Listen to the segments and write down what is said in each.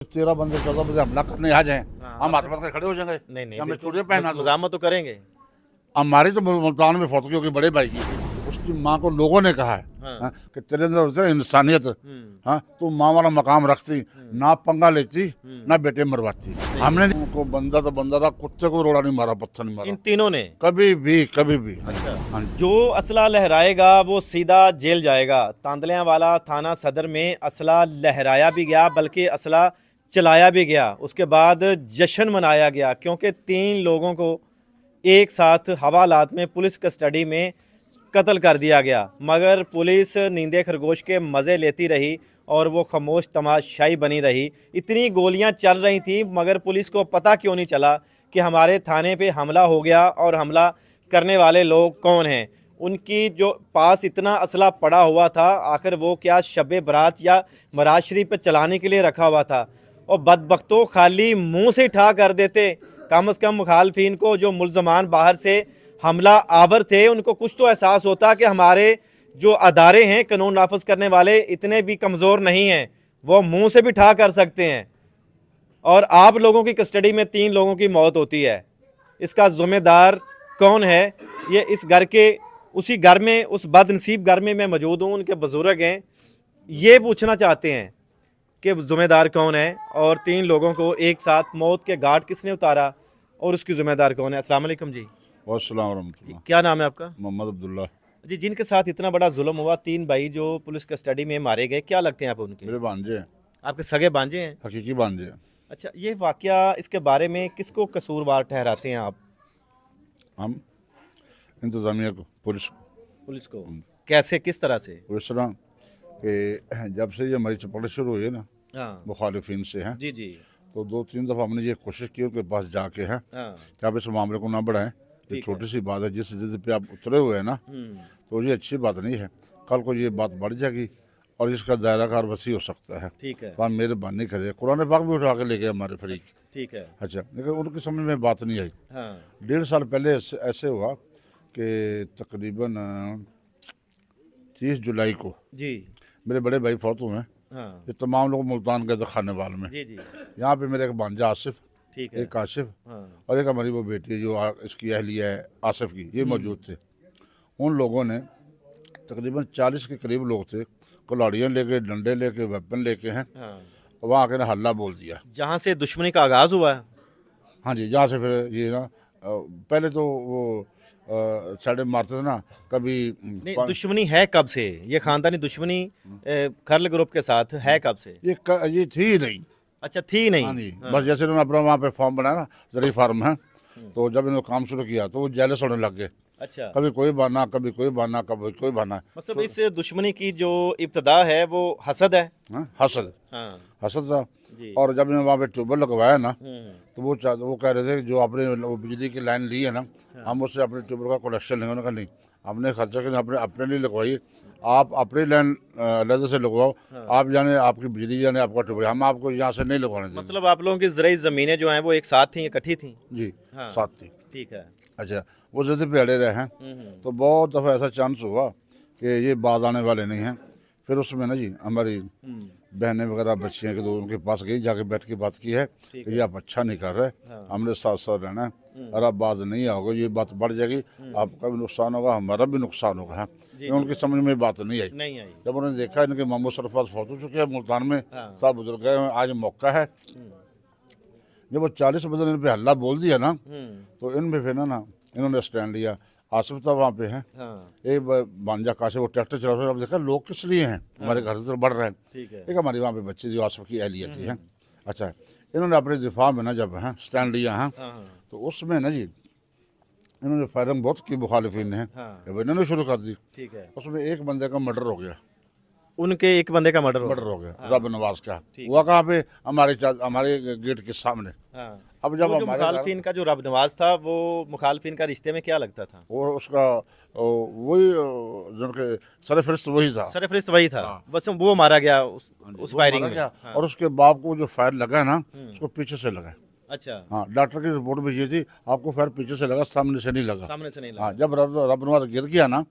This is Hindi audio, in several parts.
13 बंदे 14 बंदे हमला करने आ जाए, हाँ, हम हाथ पकड़ के खड़े हो जाएंगे? नहीं हमें चूड़ियाँ पहना दो। मजामत तो करेंगे। हमारी तो मुल्तान में फौत की बड़े भाई की, उसकी माँ को लोगों ने कहा है हाँ। कि तेरे अंदर होता है इंसानियत, हाँ तू माँ वाला मकाम रखती, ना पंगा लेती ना बेटे मरवाती। हमने उनको बंदा तो बंदा था, कुत्ते को रोड़ा नहीं मारा, पत्थर नहीं मारा इन तीनों ने कभी भी कभी भी। अच्छा। हाँ। जो असला लहराएगा वो सीधा जेल जाएगा। तांदलियां वाला थाना सदर में असला लहराया भी गया, बल्कि असला चलाया भी गया। उसके बाद जश्न मनाया गया क्योंकि 3 लोगों को एक साथ हवालात में पुलिस कस्टडी में कत्ल कर दिया गया। मगर पुलिस नींदे खरगोश के मज़े लेती रही और वो खामोश तमाशाई बनी रही। इतनी गोलियां चल रही थी मगर पुलिस को पता क्यों नहीं चला कि हमारे थाने पे हमला हो गया और हमला करने वाले लोग कौन हैं। उनकी जो पास इतना असला पड़ा हुआ था, आखिर वो क्या शब बारात या मराज शरीफ पे चलाने के लिए रखा हुआ था। और बदबख्तों खाली मुंह से ठा कर देते। कम से कम मुखालफिन को, जो मुल्ज़मान बाहर से हमला आवर थे, उनको कुछ तो एहसास होता कि हमारे जो अदारे हैं कानून नाफज करने वाले इतने भी कमज़ोर नहीं हैं, वो मुंह से भी ठा कर सकते हैं। और आप लोगों की कस्टडी में 3 लोगों की मौत होती है। इसका ज़िम्मेदार कौन है? ये इस घर के उसी घर में, उस बदनसीब घर में मैं मौजूद हूँ, उनके बुजुर्ग हैं, ये पूछना चाहते हैं कि ज़िम्मेदार कौन है और 3 लोगों को एक साथ मौत के घाट किसने उतारा और उसकी ज़िम्मेदार कौन है। अस्सलाम वालेकुम जी। अस्सलाम वालेकुम। क्या नाम है आपका? मोहम्मद अब्दुल्ला जी। जिनके साथ इतना बड़ा जुल्म हुआ, 3 भाई जो पुलिस कस्टडी में मारे गए, क्या लगते हैं आप उनके? मेरे भांजे हैं, आपके सगे भांजे हैं? हकीकी भांजे हैं। अच्छा, ये वाकया, इसके बारे में किसको कसूरवार ठहराते हैं आप? हम इंतज़ामिया को, पुलिस को। कैसे, किस तरह से? इस तरह कि जब से ये हमारी चपड़ शुरू हुई है ना हाँ मुखालिफिन से हैं, जी जी। तो 2-3 दफ़ा हमने ये कोशिश की उनके पास जाके हैं हाँ कि आप इस मामले को ना बढ़ाएं। ये छोटी सी बात है, जिस जिद पे आप उतरे हुए हैं ना, तो ये अच्छी बात नहीं है। कल को ये बात बढ़ जाएगी और इसका दायरा कार वसी हो सकता है। ठीक है। तो आप मेहरबानी करें, कुरान पाक भी उठा के ले गए हमारे फरीक। ठीक है। अच्छा, लेकिन उनकी समझ में बात नहीं आई। हाँ 1.5 साल पहले ऐसे हुआ कि तकरीबन 30 जुलाई को जी। मेरे बड़े भाई फौत हुए हैं। हाँ ये तमाम लोग मुल्तान गए थे खाने वाल में। जी जी। यहाँ पे मेरे एक भांजा आसिफ, ठीक है। एक काशिफ हाँ और एक हमारी वो बेटी है जो इसकी अहलिया है आसिफ की, ये मौजूद थे। उन लोगों ने तकरीबन 40 के करीब लोग थे, कुल्हाड़ियाँ लेके, डंडे लेके, वेपन लेके हैं, हाँ। वहाँ आके ना हल्ला बोल दिया। जहाँ से दुश्मनी का आगाज हुआ है। हाँ जी, जहाँ से फिर ये ना पहले तो वो साढ़े मारते थे ना कभी। नहीं, दुश्मनी है कब से? ये खानदानी दुश्मनी खरल ग्रुप के साथ है कब से? ये थी ही नहीं। अच्छा, थी नहीं। हाँ जी, बस जैसे उन्होंने अपना वहाँ पे फॉर्म बनाया ना, जरी फार्म है, तो जब इन्होंने काम शुरू किया तो वो जेलस होने लग गए। अच्छा। कभी कोई बहाना, कभी कोई बहाना, कभी कोई बहाना। मतलब इस दुश्मनी की जो इब्तदा है वो हसद है। हसद, हाँ हसद था। जी। और जब इन्होंने वहाँ पे ट्यूबवेल लगवाया ना, हम्म। तो वो कह रहे थे कि जो आपने वो बिजली की लाइन ली है ना, हम उससे अपने ट्यूबवेल का कनेक्शन लेंगे। उन्होंने कहा नहीं, हमने खर्चा करना अपने लिए लगवाइए, आप अपनी लाइन अलग से लगवाओ। आप जाने आपकी बिजली, जाने आपका ट्यूबवेल, हम आपको यहाँ से नहीं लगवाने देंगे। मतलब आप लोगों की ज़राई ज़मीनें जो हैं वो एक साथ थी, इकट्ठी थी? जी हाँ। साथ थी। ठीक है। अच्छा, वो जैसे पे अड़े रहे हैं, तो बहुत दफ़ा ऐसा चांस हुआ कि ये बाज आने वाले नहीं हैं। फिर उसमें ना जी हमारी बहनें वगैरह बच्चियाँ के, तो उनके पास गई, जाके बैठ के बात की है कि ये आप अच्छा नहीं कर रहे, हमने साथ साथ रहना है, और आप बाज नहीं आओगे, ये बात बढ़ जाएगी, आपका भी नुकसान होगा, हमारा भी नुकसान होगा। हाँ, उनकी समझ में बात नहीं आई। जब उन्होंने देखा इनके मामू सरफराज फौत हो चुके हैं मुल्तान में, साहब बुजुर्ग गए, आज मौका है। जब वो 40 बजे इन पे हल्ला बोल दिया ना, तो इनमें फिर ना इन्होंने स्टैंड लिया। आसिफ साहब वहाँ पे हैं, एक भांजा काशिफ वो ट्रैक्टर चला रहे, अब देखा लोग किस लिए हैं, हमारे घर से बढ़ रहे हैं। एक हमारी वहाँ पे बच्ची जो आसिफ की अहलिया थी हैं। अच्छा, इन्होंने अपने दिफा में ना जब हैं स्टैंड लिया है, तो उसमें ना जी इन्होंने फायरिंग बहुत की मुखालिफिन ने, इन्होंने शुरू कर दी। उसमें एक बंदे का मर्डर हो गया। उनके एक बंदे का मर्डर हो गया, रब नवाज का। हुआ कहाँ पे? हमारे गेट के सामने। अब जब मुखालफिन का जो रब नवाज था, वो मुखालफिन का रिश्ते में क्या लगता था? और उसका वही जिनके सरफरिस्त वही था। सरफरिस्त वही था। बस वो मारा गया उस फायरिंग में। और उसके बाप को जो फायर लगा ना, उसको पीछे से लगा। अच्छा, हाँ, डॉक्टर की रिपोर्ट भी ये थी, आपको फायर पीछे से लगा, सामने से नहीं लगा। सामने से नहीं लगा। हाँ, जब रबनवार गिर गया ना,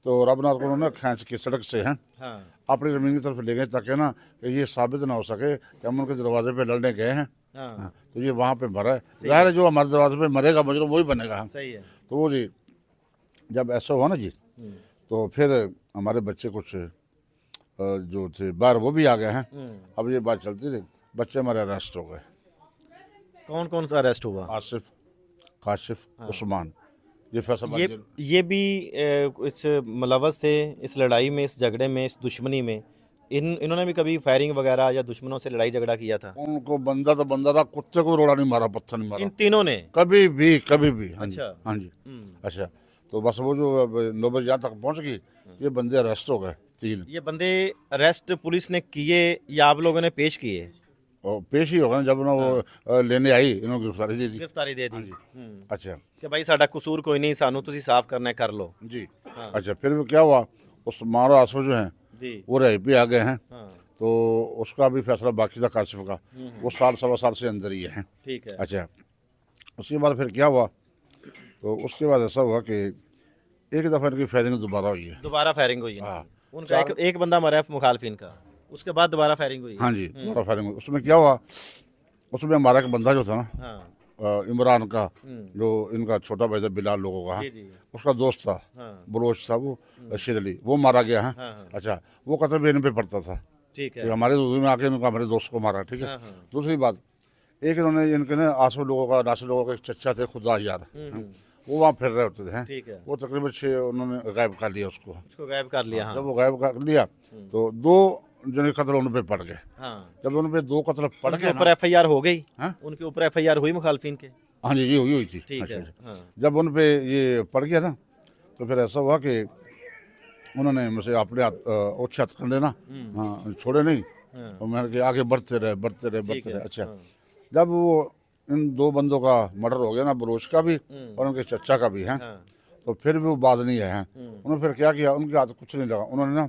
तो रबनवार को उन्होंने खींच के सड़क से हैं हाँ, अपनी जमीन की तरफ ले गए, ताकि ना कि ये साबित ना हो सके कि हम उनके दरवाजे पे लड़ने गए हैं। हाँ, हाँ, तो ये वहाँ पे मरा है। जाहिर है जो हमारे दरवाजे पे मरेगा मुजरिम वही बनेगा। सही है। तो वो जी जब ऐसा हुआ ना जी, तो फिर हमारे बच्चे कुछ जो थे बाहर वो भी आ गए हैं। अब ये बात चलती रही, बच्चे हमारे अरेस्ट हो गए। कौन कौन सा अरेस्ट हुआ? आसिफ, काशिफ, उस्मान, ये फैसलाबाद जेल। ये भी इस मुलव्वस थे इस लड़ाई में, इस झगड़े में, इस दुश्मनी में। इन्होंने भी कभी फायरिंग वगैरह या दुश्मनों से लड़ाई झगड़ा किया था? उनको बंदा तो बंदा रहा, कुत्ते को रोड़ा नहीं मारा, पत्थर नहीं मारा इन तीनों ने कभी भी, कभी भी। हाँ जी, अच्छा। हाँ जी। अच्छा, तो बस वो जो नौबत यहाँ तक पहुँच गई, ये बंदे अरेस्ट हो गए 3। ये बंदे अरेस्ट पुलिस ने किए या आप लोगों ने पेश किए? और पेश ही होगा ना, जब ना वो लेने आई, इन्होंने गिरफ्तारी दे दी। गिरफ्तारी दे दी। अच्छा कि भाई साडा कसूर कोई नहीं, सानू तुसी साफ करना है, कर लो जी। अच्छा, फिर वो क्या हुआ, उस मारो आसफ जो हैं जी। वो रह पे आ गए हैं। हाँ, तो उसका भी फैसला बाकी था काशिफ का, वो साल सवा साल से अंदर ही है। ठीक है। अच्छा, उसके बाद फिर क्या हुआ, तो उसके बाद ऐसा हुआ कि एक दफ़ा इनकी फायरिंग दोबारा हुई है। दोबारा फायरिंग हुई है? हाँ। उनका एक बंदा मरा है मुखालफिन का, उसके बाद दोबारा फायरिंग हुई? हाँ जी, दोबारा फायरिंग हुई। उसमें क्या हुआ, उसमें हमारा एक बंदा जो था ना, हाँ, इमरान का, जो इनका छोटा भाई था बिलाल लोगों का, जी जी। उसका दोस्त था, हाँ, बलोच था वो, शेर अली, वो मारा गया है। हाँ, हाँ, अच्छा, वो कत्ल भी इन पे पड़ता था, ठीक है। तो हमारे दूसरे में आके इनका हमारे दोस्त को मारा। ठीक है। हाँ, हाँ, दूसरी बात, एक इन्होंने इनके ना आसपास लोगों का, नासिर लोगों के चचा थे खुदा यार, वो वहाँ फिर रहे होते थे। ठीक है। वो तकरीबन 6 उन्होंने गायब कर लिया उसको। उसको गायब कर लिया। हाँ, जब वो गायब कर लिया, तो 2 जने कत्ल उन पे पड़ गए। हाँ। जब उन पे 2 कत्ल पड़ उनके गए ऊपर एफआईआर हो गई? हाँ? उनके ऊपर एफआईआर हुई मुखालफिन के? हाँ जी, ये हुई थी। ठीक अच्छा, है। अच्छा। हाँ, जब उन पे ये पड़ गया ना, तो फिर ऐसा हुआ कि उन्होंने मुझसे अपने ओछे हथ कर लेना, हाँ, छोड़े नहीं। हाँ, और मैंने कहा आगे बढ़ते रहे, बढ़ते रहे, ठीक बढ़ते है। रहे। अच्छा, हाँ, जब वो इन 2 बंदों का मर्डर हो गया ना, बलोच का भी और उनके चचा का भी है, हाँ, तो फिर भी वो बात नहीं है। उन्होंने फिर क्या किया, उनके हाथ कुछ नहीं लगा। उन्होंने ना,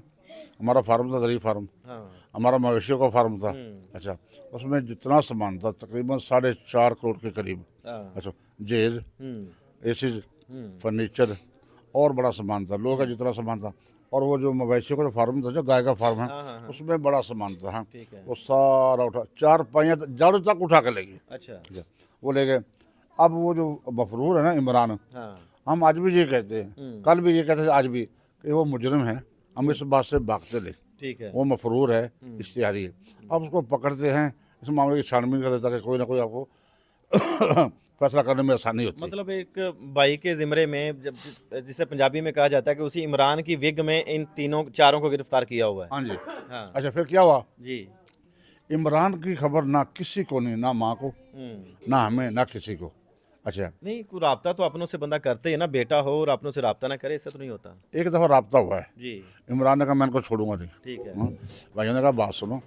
हमारा फार्म था, दरी फार्म, हाँ, हमारा मवेशियों का फार्म था। अच्छा, उसमें जितना सामान था तकरीबन 4.5 करोड़ के करीब। हाँ, अच्छा, जेज, एसीज, फर्नीचर और बड़ा सामान था, लोगों का जितना सामान था। और वो जो मवेशियों का जो फार्म था, जो गाय का फार्म है, हाँ, हाँ, उसमें बड़ा सामान था। हाँ, ठीक है। वो सारा उठा, 4 पहिया झाड़ू तक उठा के ले गए। अच्छा, वो ले गए। अब वो जो मफरूर है ना इमरान, हाँ, हम आज भी ये कहते हैं, कल भी ये कहते थे, आज भी, कि वो मुजरिम है, हम इस बात से भागते ले। ठीक है। वो मफरूर है, इश्तिहारी है। अब उसको पकड़ते हैं, इस मामले की छानबीन करते ताकि कोई ना कोई आपको फैसला करने में आसानी होती है। मतलब एक भाई के जिम्मे में, जब जिसे पंजाबी में कहा जाता है कि उसी इमरान की विग में इन चारों को गिरफ्तार किया हुआ है। हाँ जी। हाँ अच्छा, फिर क्या हुआ, जी। इमरान की खबर ना किसी को नहीं, ना माँ को, ना हमें, ना किसी को। अच्छा, नहीं, कोई राब्ता तो अपनों से बंदा करते है ना, बेटा हो और अपनों से राब्ता ना करे, इससे तो नहीं होता। एक दफ़ा राब्ता हुआ है, जी। इमरान ने कहा मैं इनको छोड़ूंगा नहीं। ठीक है। भाइयों ने कहा बात सुनो,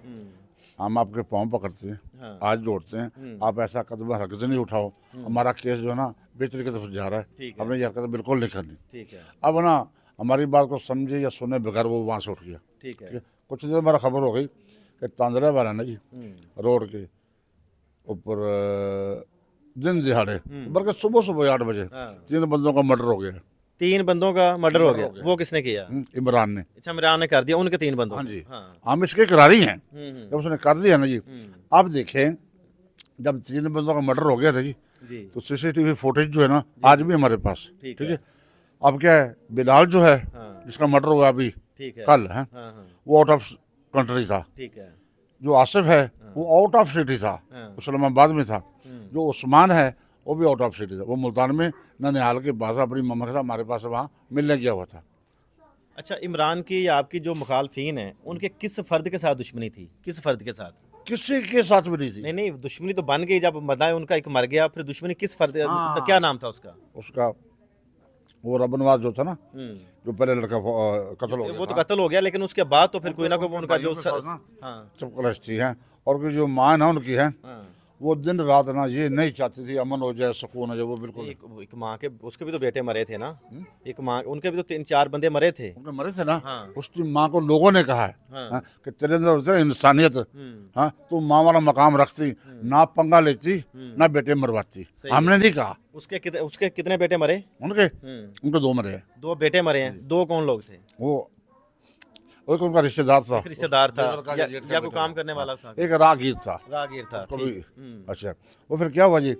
हम आपके पाँव पकड़ते हैं, हाँ। आज जोड़ते हैं, आप ऐसा कदम हरगिज़ नहीं उठाओ, हमारा केस जो है ना बेहतरी की तरफ जा रहा है, ठीक है। हमने ये हरकत बिल्कुल नहीं करनी। ठीक है। अब ना हमारी बात को समझे या सुने बगैर वो वहाँ से उठ गया। ठीक है। ठीक है। कुछ देर हमारा खबर हो गई कि तांदरा वाला ना जी, रोड के ऊपर दिन दिहाड़े, बल्कि सुबह सुबह 8 बजे, हाँ। 3 बंदों का मर्डर हो गया। 3 बंदों का मर्डर हो गया। वो किसने किया? इमरान ने। अच्छा, इमरान ने कर दिया उनके 3 बंदों? हाँ जी। हाँ। हम इसके करारी हैं। जब उसने कर दिया ना जी, अब देखें, जब 3 बंदों का मर्डर हो गया था जी, जी। तो सीसीटीवी फुटेज जो है ना आज भी हमारे पास। ठीक ठीक है। अब क्या है, बिलाल जो है, जिसका मर्डर हुआ अभी ठीक है। कल है, हाँ, हाँ, वो आउट ऑफ कंट्री था। ठीक है। जो आसिफ है वो आउट ऑफ सिटी था, इस्लामाबाद में था। जो उस्मान है वो भी आउट ऑफ सिटी था, वो मुल्तान में ननिहाल के पास अपनी मम्मा के साथ हमारे पास वहाँ मिलने गया हुआ था। अच्छा, इमरान की या आपकी जो मुखालफीन है, उनके किस फर्द के साथ दुश्मनी थी? किस फर्द के साथ? किसी के साथ भी नहीं थी। नहीं नहीं, दुश्मनी तो बन गई जब बंदा उनका एक मर गया, फिर दुश्मनी किस फर्द? क्या नाम था उसका? उसका वो रबनवाज जो था ना, जो पहले लड़का कत्ल हो गया, वो तो कत्ल हो गया, लेकिन उसके बाद तो फिर कोई ना कोई उनका जो चपकलश थी है, और जो माँ है ना उनकी है, वो दिन रात ना ये नहीं चाहती थी अमन हो जाए, सुकून हो जाए, वो बिल्कुल नहीं। एक माँ के उसके भी तो बेटे मरे थे ना, एक माँ उनके भी तो 3-4 बंदे मरे थे। उनके मरे थे ना। हाँ। उसकी माँ को लोगों ने कहा है हाँ। हाँ, कि तेरे अंदर होता है इंसानियत, हाँ तू माँ वाला मकाम रखती, ना पंगा लेती, ना बेटे मरवाती। हमने नहीं कहा। उसके कितने बेटे मरे? उनके 2 मरे हैं। 2 बेटे मरे हैं। 2 कौन लोग थे? वो एक उनका रिश्तेदार था, रिश्तेदार था देवर का या जेठ का कोई बेटा काम था। करने वाला था? एक राहगीर था, राहगीर था। उसको भी। ठीक। अच्छा, वो फिर क्या हुआ जी,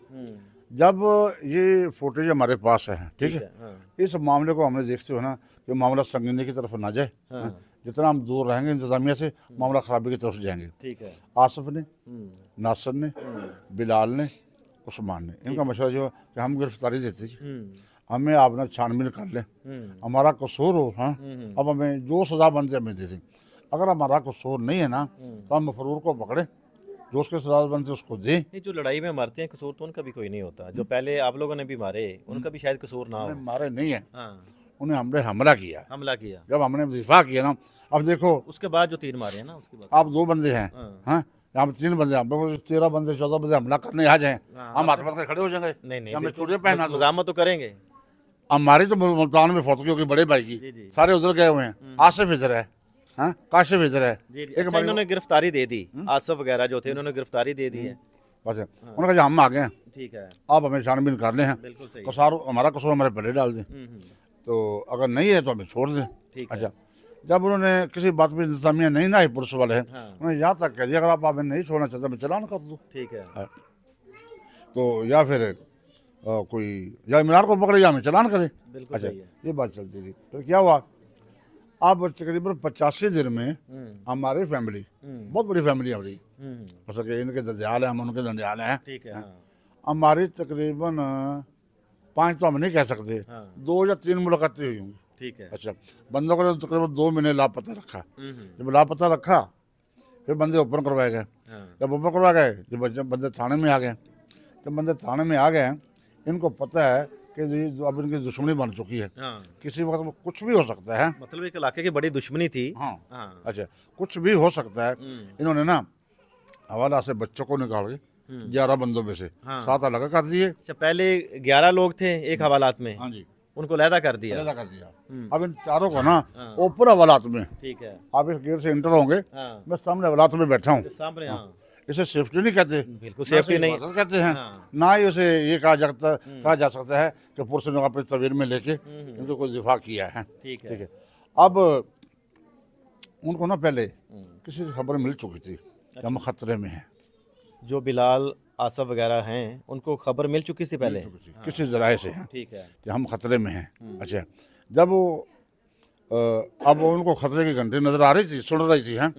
जब ये फुटेज हमारे पास है, ठीक है, हाँ। इस मामले को हमने देखते हो ना कि मामला संगीनी की तरफ ना जाए। हाँ, जितना हम दूर रहेंगे इंतजामिया से, मामला खराबी की तरफ जाएंगे। ठीक है। आसिफ ने, नासिर ने, बिलाल ने, उस्मान ने, इनका मशवरा जो कि हम गिरफ्तारी देते जी, हमें आप ना छानबीन कर लें, हमारा कसूर हो, हाँ अब हमें जो सजा बनती है हमें दे दें। अगर हमारा कसूर नहीं है ना तो हम मफरूर को पकड़े, जो उसके सजा बनती है उसको दें। नहीं, जो लड़ाई में मारते हैं कसूर तो उनका भी कोई नहीं होता। जो पहले आप लोगों ने भी मारे उनका भी शायद कसूर ना हो। उन्हें मारे नहीं है, हाँ। उन्हें हमने हमला किया। हमला किया। जब हमने दिफा किया ना, अब देखो उसके बाद जो 3 मारे हैं ना, उसके बाद आप 2 बंदे हैं, हाँ यहाँ पे 3 बंदे, हम 13 बंदे 14 बंदे हमला करने आ जाए, हम हाथ पकड़ खड़े हो जाएंगे। नहीं हमने चूड़ियाँ पहना दो। मजामत तो करेंगे। हमारी तो मुल्तान में फौत होगी बड़े भाई की, सारे उधर गए हुए हैं। आसिफ इधर है, हाँ काशिफ इधर है। एक बार इन्होंने गिरफ्तारी दे दी, आसिफ वगैरह जो थे उन्होंने गिरफ्तारी दे दी है। बस उन्होंने कहा हम आ गए हैं, ठीक है, आप हमें छानबीन कर ले हैं, बिल्कुल सही। कसूर हमारा कसूर हमारे पहले डाल दें, तो अगर नहीं है तो हमें छोड़ दें। अच्छा, जब उन्होंने किसी बात पर इंतजामिया नहीं ना आई, पुलिस वाले हैं, उन्होंने यहाँ तक कह दिया अगर आप हमें नहीं छोड़ना चाहते मैं चलान कर दूँ। ठीक है। तो या फिर कोई या इमरान को पकड़े या हमें चलान करे। बिल्कुल अच्छा, सही है। ये बात चलती थी। फिर क्या हुआ, अब तकरीबन 85 दिन में हमारी फैमिली, बहुत बड़ी फैमिली हमारी, हो सके इनके दंदियाल हैं, हम उनके दंदियाल हैं, ठीक है। हमारी तकरीबन 5 तो हम नहीं कह सकते, 2 या 3 मुलाकातें हुई होंगी। ठीक है। अच्छा, बंदों को तकरीबन 2 महीने लापता रखा। जब लापता रखा फिर बंदे ओपन करवाए गए। जब ओपन करवा गए, जब बंदे थाने में आ गए, जब बंदे थाने में आ गए, इनको पता है कि अब इनकी दुश्मनी बन चुकी है, किसी वक्त में कुछ भी हो सकता है। मतलब एक इलाके की बड़ी दुश्मनी थी। हाँ। अच्छा, कुछ भी हो सकता है। इन्होंने ना हवाला से बच्चों को निकाल के 11 बंदों में से 7 अलग कर दिए। अच्छा, पहले 11 लोग थे एक हवालात में। हाँ जी, उनको अलहदा कर दिया। अलहदा कर दिया। अब इन चारों को ना ऊपर हवालात में, ठीक है, आप इस गेट से इंटर होंगे, मैं सामने हवालात में बैठा हूँ, सामने। हाँ, इसे सेफ्टी नहीं कहते, बिल्कुल सेफ्टी नहीं कहते हैं। ना ही उसे ये कहा जा सकता है कि पुलिस ने अपनी तस्वीर में लेके इनको कोई दिफा किया है। ठीक है। ठीक है, अब उनको ना पहले किसी से खबर मिल चुकी थी कि हम खतरे में हैं। जो बिलाल आसफ वगैरह हैं उनको खबर मिल चुकी थी पहले, किसी जराए से हैं, ठीक है, कि हम खतरे में हैं। अच्छा, जब वो अब उनको खतरे की घंटी नजर आ रही थी, सुन रही थी, हैं,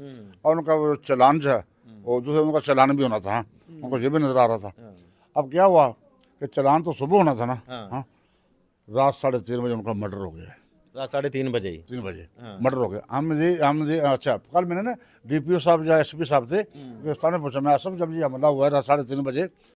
और उनका वो चलान जो है, और दूसरा उनका चलान भी होना था, हाँ, उनको ये भी नजर आ रहा था। अब क्या हुआ कि चलान तो सुबह होना था ना, हाँ, रात 3:30 बजे उनका मर्डर हो गया। रात 3:30 बजे 3 बजे मर्डर हो गया। हम अच्छा, कल मैंने ना DPO साहब या SP साहब थे सामने पूछा, मैं सब जब ये हमला हुआ है रात 3:30 बजे